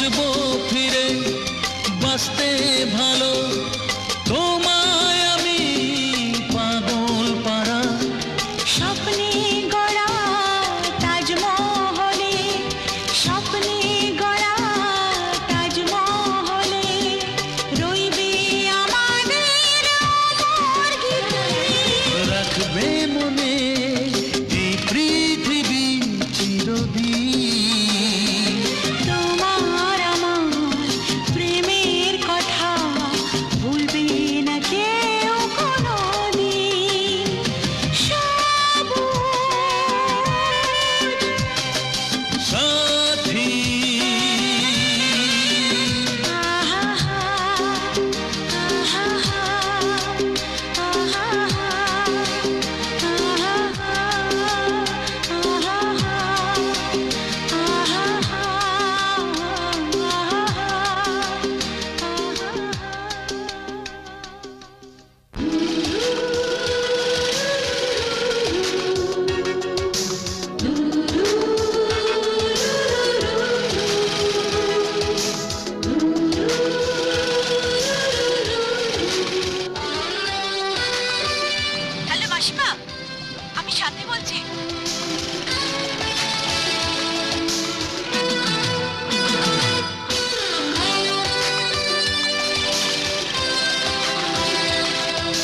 আসবো ফিরে বাঁচতে ভালো, তোমায় আমি পাগল পারা। স্বপ্নে গড়া তাজমহলে, স্বপ্নে গড়া তাজমহলে রইবে আমাদের অমর গীতি। রাখবে মনে এই পৃথিবী চিরদিন। তোমার আমার প্রেমের কথা ভুলবে না কেউ কোনোদিন। সবুজ সাথী আহা আহা হ্যালো মাসিমা, আমি সাথে বলছি।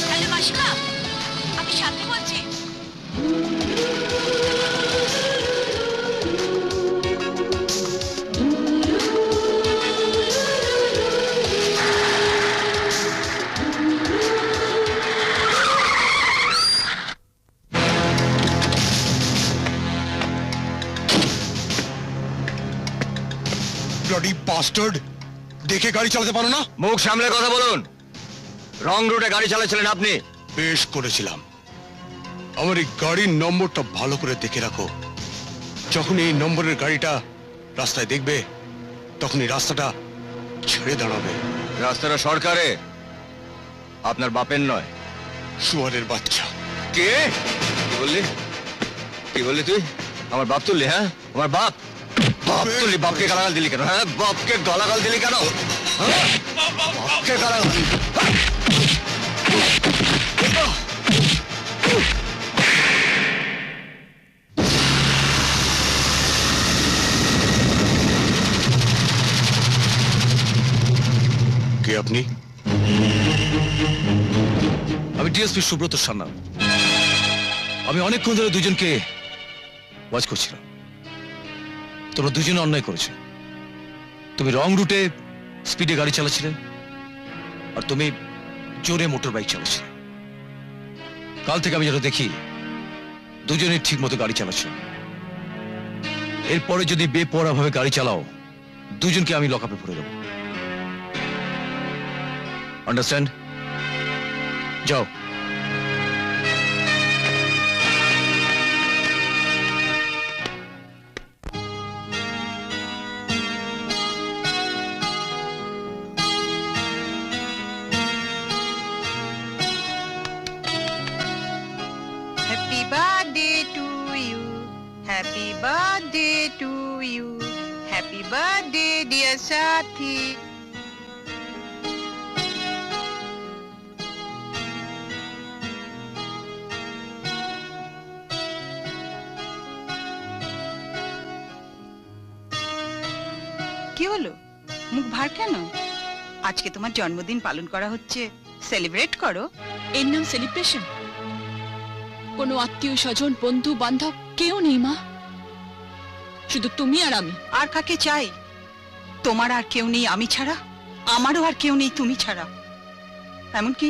হ্যালো মাসিমা, আমি সাথে বলছি। ব্লাডি বাস্টার্ড, দেখে গাড়ি চালাতে পারো না? মুখ সামলে কথা বলুন। রং রুটে গাড়ি চালাচ্ছিলেন আপনি। বেশ করেছিলাম। আমার এই গাড়ির নম্বরটা ভালো করে দেখে রাখো। যখন এই নম্বরের গাড়িটা রাস্তায় দেখবে তখন এই রাস্তাটা ছেড়ে দাঁড়াবে। রাস্তাটা সরকারে, আপনার বাপের নয়। শুয়ারের বাচ্চা। কে? কি বললি? কি বললি তুই? আমার বাপ তুললি? হ্যাঁ, আমার বাপ। বাপ তুললি? বাপকে গালাগাল দিলি কেন? হ্যাঁ, বাপকে গালাগাল দিলি কেন? হ্যাঁ? বাপকে গালাগাল। কে আপনি? আমি ডিএসপি সুব্রত সান্যাল। আমি অনেকক্ষণ ধরে দুজনকে ওয়াচ করছিলাম। তোমরা দুজনে অন্যায় করেছো। তুমি রং রুটে স্পিডে গাড়ি চালাচ্ছিলে, আর তুমি জোরে মোটর বাইক চালাচ্ছিলে। কাল থেকে আমি যেটা দেখি, দুজনে ঠিক মতো গাড়ি চালাচ্ছ। এরপরে যদি বেপরোয়া ভাবে গাড়ি চালাও, দুজনকে আমি লকআপে ভরে দেবো। আন্ডারস্ট্যান্ড? যাও। Happy birthday to you. Happy birthday to you. Happy birthday, dear Sathi. কি হলো, মুখ ভার কেন? আজকে তোমার জন্মদিন পালন করা হচ্ছে, সেলিব্রেট করো। এর নাম সেলিব্রেশন? কোনো আত্মীয় স্বজন বন্ধু বান্ধব কেউ নেই মা, শুধু তুমি আর আমি। আর কাকে চাই? তোমার আর কেউ নেই আমি ছাড়া, আমারও আর কেউ নেই তুমি ছাড়া। এমনকি